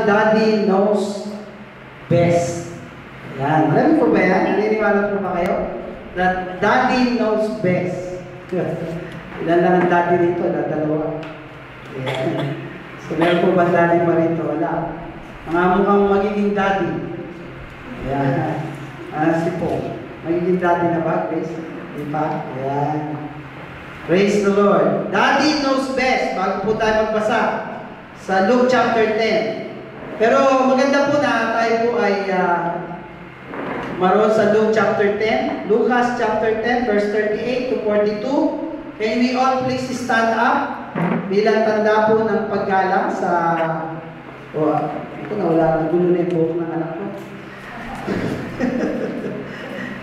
Daddy knows best. Yan. Alam mo ba yan? Naniniwala po ba kayo? That Daddy knows best. Ilan lang ang daddy rito? Dalawa. Yan. So, meron po ba daddy pa rito? Wala. Mga mukhang magiging daddy. Yan. Si Paul. Magiging daddy na ba, Grace? Di ba? Yan. Praise the Lord. Daddy knows best. Bago po tayo magbasa sa Luke chapter 10. Pero maganda po na tayo po ay maroon sa Luke chapter 10. Lucas chapter 10 verse 38 to 42. Can we all please stand up bilang tanda po ng paggalang sa ito na wala na gulo na yung buhok ng anak ko.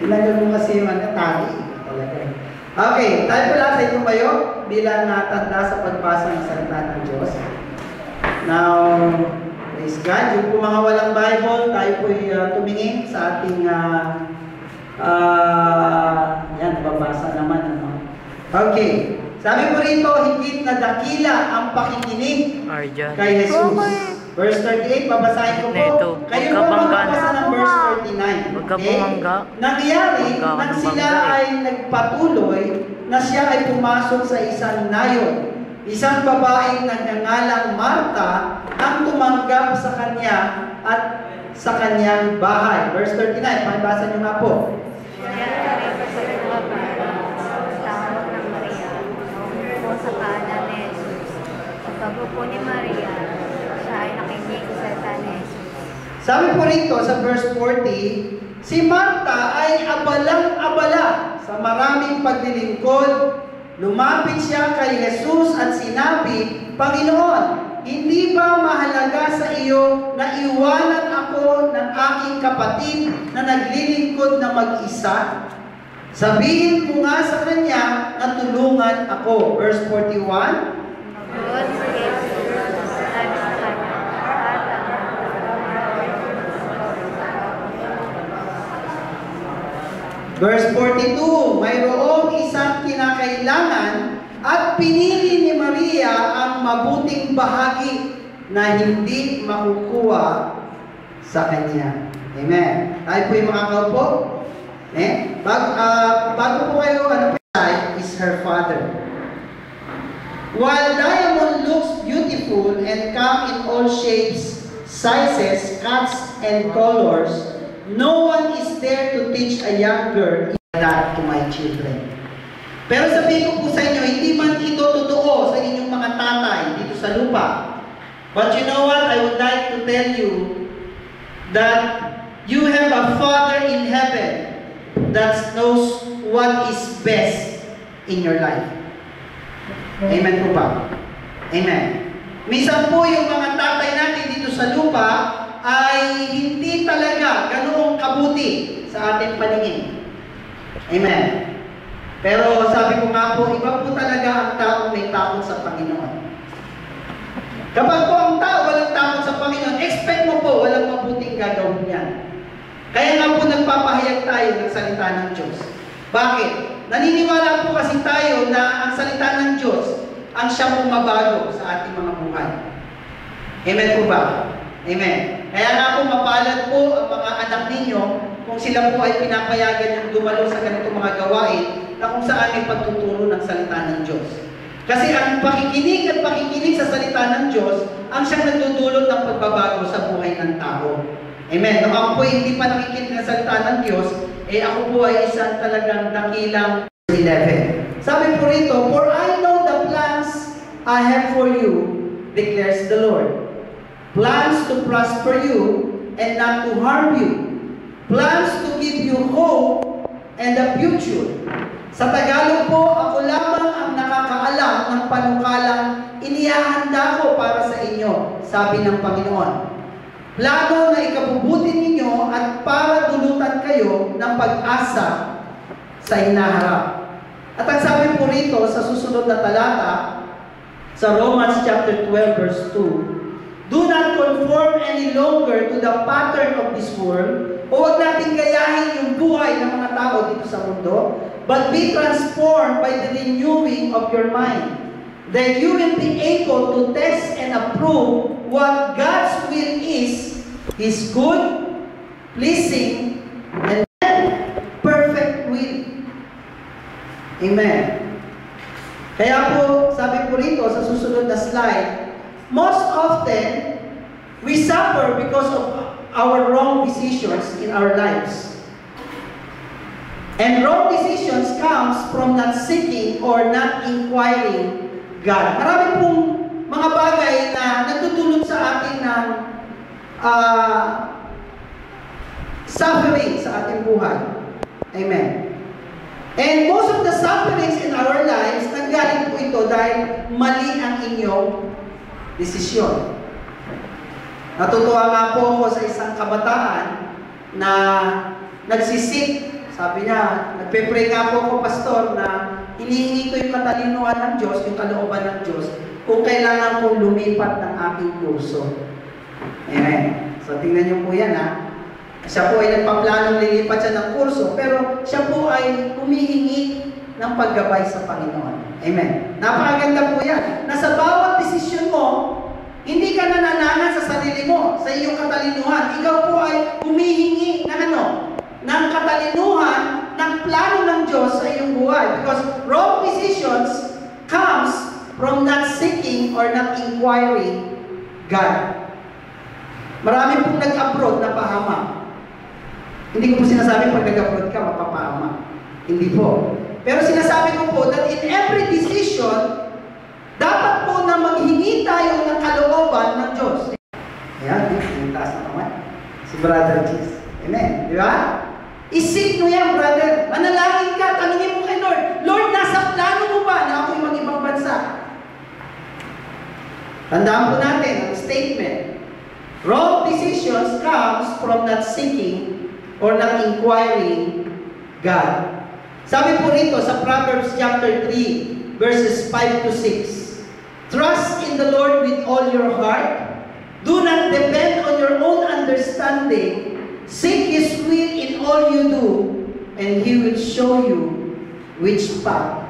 Ilagay mo kasi yung tali talaga. Okay, tayo po lang sa ito kayo bilang natanda sa pagbasa ng salita ng Diyos. Now, praise God. Yung po mga walang Bible, tayo po tumingin sa ating yan, babasa naman. Okay. Sabi po rito, higit na dakila ang pakikinig kay Jesus. Verse 38, babasahin ko po. Kayo po magbabasa ng verse 39. Okay? Nangyari, nang sila ay nagpatuloy, na siya ay pumasok sa isang nayon. Isang babaeng nagngangalang Marta ang tumanggap sa kanya at sa kanyang bahay. Verse 39, pakibasa niyo nga po. Sa kanan ni Jesus. Pagkabupo ni Maria, siya ay nakinig sa salita ni Jesus. Sabi po rito sa verse 40, si Marta ay abalang-abala sa maraming paglilingkod. Lumapit siya kay Jesus at sinabi, Panginoon, hindi ba mahalaga sa iyo na iwanan ako ng aking kapatid na naglilingkod na mag-isa? Sabihin mo nga sa kanya na tulungan ako. Verse 41. Verse 42. Mayroong isang kinakailangan at pinili ni Maria ang mabuting bahagi na hindi makukuha sa kanya. Amen. Tayo po yung makakaupo. Bago po kayo, is her father. While diamond looks beautiful and come in all shapes, sizes, cuts, and colors, no one is there to teach a young girl that to my children. Pero sabihin ko po sa inyo, hindi man ito totoo sa inyong mga tatay dito sa lupa. But you know what? I would like to tell you that you have a Father in heaven that knows what is best in your life. Amen po ba? Amen. Minsan po yung mga tatay natin dito sa lupa ay hindi talaga ganoong kabuti sa ating paningin. Amen. Pero sabi ko nga po, iba po talaga ang taong may takot sa Panginoon. Kapag po ang tao walang takot sa Panginoon, expect mo po walang mabuting gagawin yan. Kaya nga po nagpapahayag tayo ng salita ng Diyos. Bakit? Naniniwala po kasi tayo na ang salita ng Diyos ang siyang pumabago sa ating mga buhay. Amen po ba? Amen. Kaya nga po mapalad po ang mga anak ninyo kung sila po ay pinapayagan yung dumalo sa ganitong mga gawain na kung saan may pagtuturo ng salita ng Diyos. Kasi ang pakikinig at pakikinig sa salita ng Diyos ang siyang nagdudulot ng pagbabago sa buhay ng tao. Amen. Nung ako po hindi pa nakikinig ng salita ng Diyos, ako po ay isang talagang dakilang 11. Sabi po rito, For I know the plans I have for you, declares the Lord. Plans to prosper you and not to harm you. Plans to give you hope and a future. Sa Tagalog po, ako lamang ang nakakaalam ng panukalang inihahanda ko para sa inyo, sabi ng Panginoon. Plano na ikabubuti ninyo at para dulutan kayo ng pag-asa sa hinaharap. At ang sabi po rito sa susunod na talata, sa Romans chapter 12 verse 2, Do not conform any longer to the pattern of this world, o huwag natin gayahin yung buhay ng mga tao dito sa mundo, but be transformed by the renewing of your mind, that you will be able to test and approve what God's will is His good, pleasing, and perfect will. Amen. Kaya po, sabi po rito sa susunod na slide, most often, we suffer because of our wrong decisions in our lives. And wrong decisions comes from not seeking or not inquiring God. Marami pong mga bagay na nagtutulot sa atin ng suffering sa ating buhay. Amen. And most of the sufferings in our lives, nanggaling po ito dahil mali ang inyong desisyon. Natutuwa nga po ako sa isang kabataan na nagsisik. Sabi niya, nagpe-pray nga po ako, pastor, na hinihingi ko yung katalinuhan ng Diyos, yung kalooban ng Diyos, kung kailangan kong lumipat ng aking kurso. Amen. So, tingnan niyo po yan, ha. Siya po ay nagpaplanong lilipat siya ng kurso, pero siya po ay humihingi ng paggabay sa Panginoon. Amen. Napakaganda po yan. Na sa bawat desisyon mo, hindi ka nanananan sa sarili mo, sa iyong katalinuhan. Ikaw po ay humihingi ng ng katalinuhan, ng plano ng Diyos sa iyong buhay. Because wrong decisions comes from not seeking or not inquiring God. Marami pong nag-abroad na pahamak. Hindi ko po sinasabi pag nag-abroad ka, mapapahamak. Hindi po. Pero sinasabi ko po that in every decision, dapat po na maghingi tayo ng kalooban ng Diyos. Ayan, yung taas na kamay. Si Brother Jesus. Amen. Di ba? Isip mo yan, brother. Manalangin ka, tanungin mo kay Lord, Lord, nasa plano mo ba na ako'y mag-ibang bansa? Tandaan po natin ang statement. Wrong decisions comes from not seeking or not inquiring God. Sabi po rito sa Proverbs chapter 3, verses 5 to 6. Trust in the Lord with all your heart. Do not depend on your own understanding. Seek His will in all you do, and He will show you which path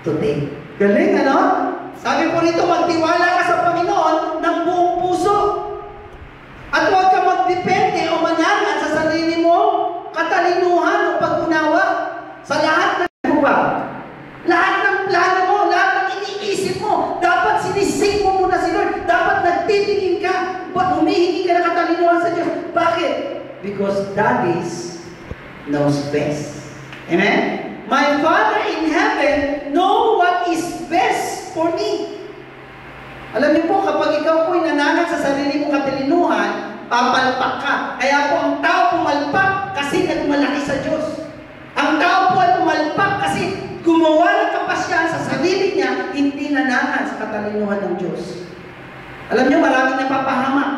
to take. Galing, ano? Sabi po rito, magtiwala ka sa Panginoon ng buong puso. At huwag ka magdepende o manangan sa sarili mo, katalinuhan o pag-unawa sa lahat ng buwa. Lahat ng plano mo, lahat ng iniisip mo, dapat sinisik mo muna si Lord. Dapat nagtitingin ka, humihingi ka ng katalinuhan sa Diyos. Bakit? Because Daddy's knows best. Amen? My Father in heaven know what is best for me. Alam niyo po, kapag ikaw po'y nananag sa sarili mong katalinuhan, papalpak ka. Kaya po ang tao pumalpak kasi nagmalaki sa Diyos. Ang tao po ay pumalpak kasi gumawa ng kapasyan sa sarili niya, hindi nananag sa katalinuhan ng Diyos. Alam niyo, maraming napapahamak.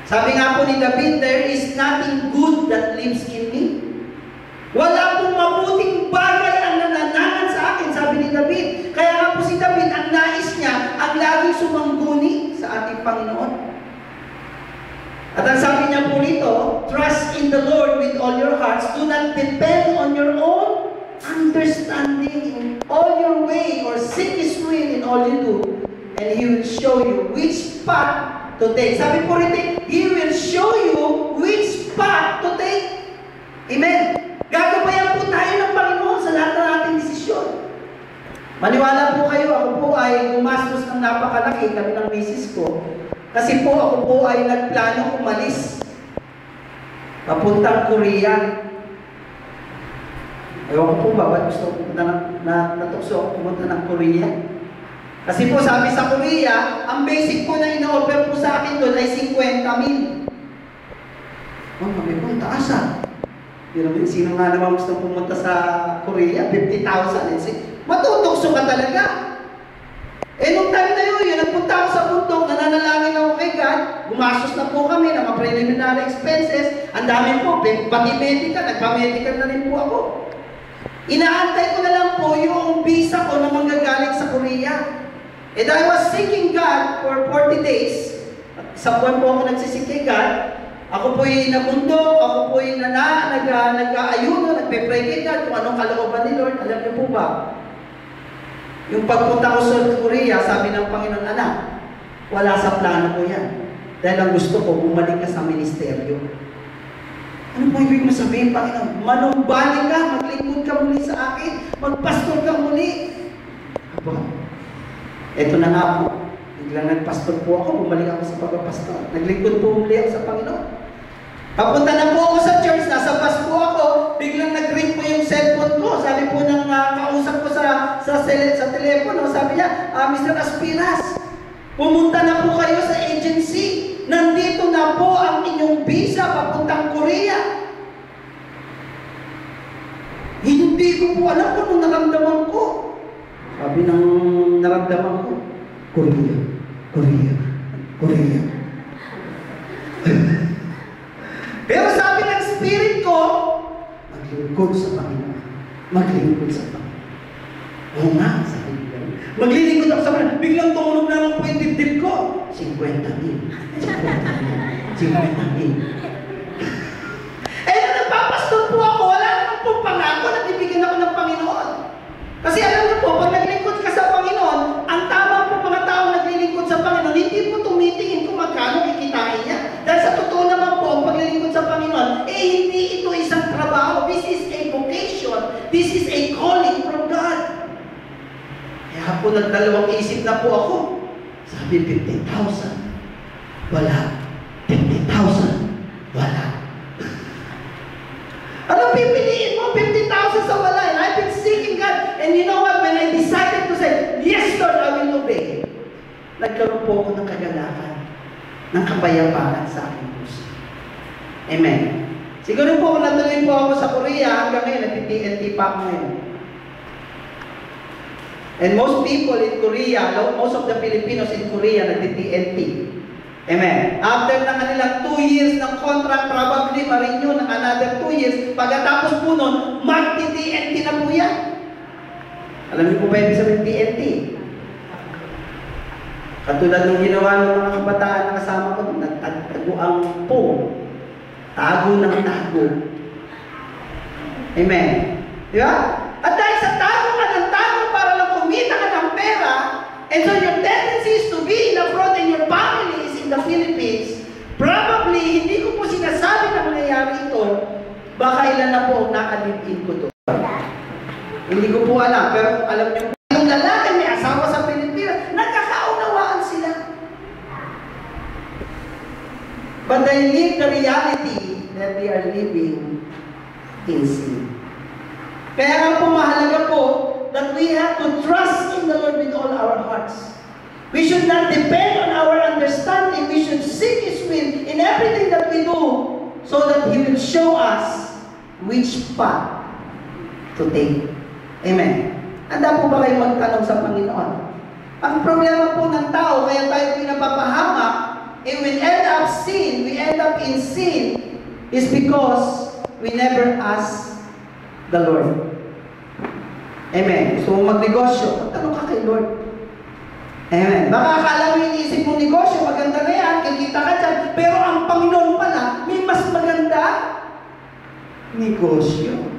Sabi nga po ni David, there is nothing good that lives in me. Wala pong mabuting bagay ang nananangan sa akin, sabi ni David. Kaya nga po si David, ang nais niya, ang laging sumangguni sa ating Panginoon. At ang sabi niya po rito, trust in the Lord with all your hearts. Do not depend on your own understanding in all your way, or seek His will in all you do, and He will show you which path to take. Sabi po rito, He will show you which path to take. Amen. Gagabayan po tayo ng Panginoon sa lahat ng ating desisyon. Maniwala po kayo, ako po ay gumastos ng napakalaki, kami ng misis ko. Kasi po ako po ay nagplano umalis. Papuntang Korea. Ewan ko po ba, ba't gusto ko natukso ako pumunta ng Korea? Kasi po sabi sa Korea, ang basic po na ina-offer po sa akin doon ay 50,000. Oh, sabi ko, ang taas ah. Pero sino nga naman gusto pumunta sa Korea? 50,000. Matutukso ka talaga. Eh, nung time na yun, nagpunta ako sa bundok, nananalangin ako kay God, gumastos na po kami ng mga preliminary expenses, ang dami po, pati medical, nagpa-medical na rin po ako. Inaantay ko na lang po yung visa ko na manggagaling sa Korea. And I was seeking God for 40 days. Sa buwan po ako nagsisik kay God. Ako po'y nabundok, ako po'y nag-aayuno, nagpe-pray kay God kung anong kalooban ni Lord. Alam niyo po ba? Yung pagpunta ko sa Korea, sabi ng Panginoon, anak, Wala sa plano ko yan. Dahil ang gusto ko, bumalik ka sa ministeryo. Ano ba ibig mo sabihin, Panginoon? Manumbalik ka, maglingkod ka muli sa akin, magpastor ka muli. Aba, eto na nga po. Biglang nagpastor po ako, bumalik ako sa pagpapastor. Naglingkod po muli ako sa Panginoon. Papunta na po ako sa church, nasa bus po ako, biglang nag-ring po yung cellphone ko. Sabi po ng kausap ko sa telepono, sabi niya, Mr. Aspiras, pumunta na po kayo sa agency. Nandito na po ang inyong visa papuntang Korea. Hindi ko po alam kung anong naramdaman ko. Sabi ng naramdaman ko, Korea, Korea, Korea. Pero sabi ng spirit ko, maglingkod sa Panginoon. Maglingkod sa Panginoon. Oo nga, sabi ko. Maglilingkod ako sa Panginoon. Biglang tumunog na lang po yung dibdib ko. 50,000. 50,000. Eh, nagpapastor po ako. Wala naman po pangako. Nagbibigyan ako ng Panginoon. Kasi alam niyo po, pag naglingkod ka sa Panginoon, ang tama po mga taong naglilingkod sa Panginoon, hindi po tumitingin kung magkano kikitain niya. Dahil sa totoo naman po, ang paglilingkod sa Panginoon, hindi ito isang trabaho. This is a vocation. This is a calling from God. Kaya po nagdalawang isip na po ako. Sabi, 50,000. Wala. 50,000. Wala. Anong pipiliin mo? 50,000 sa wala. And I've been seeking God. And you know what? When I decided to say, yes, Lord, I will obey. Nagkaroon po ako ng kagalakan, ng kapayapaan sa aking puso. Amen. Siguro po kung natuloy po ako sa Korea, hanggang ngayon, nag-TNT pa ako ngayon. And most people in Korea, most of the Filipinos in Korea, nag-TNT. Amen. After ng kanilang 2 years ng contract, probably ma-renew ng another 2 years. Pagkatapos po nun, mag-TNT na po yan. Alam niyo po ba ibig sabihin TNT? Katulad ng ginawa ng mga kabataan na kasama ko, nagtago ang phone. Tago ng tago. Amen. Di ba? At dahil sa tago ka ng tago para lang kumita ka ng pera, and so your tendency is to be in abroad and your family is in the Philippines, probably, hindi ko po sinasabi na mangyayari ito, baka ilan na po nakalibin ko to. Hindi ko po alam, pero alam niyo po, yung lalaki may asawa sa Pilipinas, nagkakaunawaan sila. But they live the reality that they are living in sin. Kaya nga po mahalaga po that we have to trust in the Lord with all our hearts. We should not depend on our understanding. We should seek His will in everything that we do so that He will show us which path to take. Amen. Handa po ba kayo magtanong sa Panginoon? Ang problema po ng tao, kaya tayo pinapapahamak, we end up in sin, is because we never ask the Lord. Amen. Gusto mong magnegosyo, magtanong ka kay Lord. Amen. Baka akala mo yung isip mong negosyo, maganda na yan, kikita ka dyan, pero ang Panginoon pala, may mas maganda negosyo.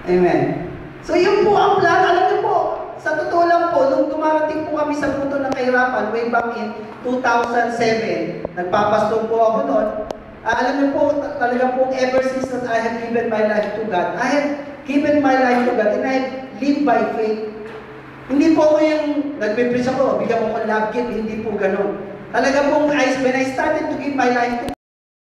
Amen. So yun po ang plan. Alam niyo po, sa totoo lang po, nung dumarating po kami sa punto ng kahirapan, way back in 2007, nagpapastong po ako noon. Alam niyo po, talaga po, ever since that I have given my life to God, I have given my life to God and I have lived by faith. Hindi po ako yung nagpe-preach ako, bigyan mo ko love gift, hindi po ganun. Talaga po, when I started to give my life to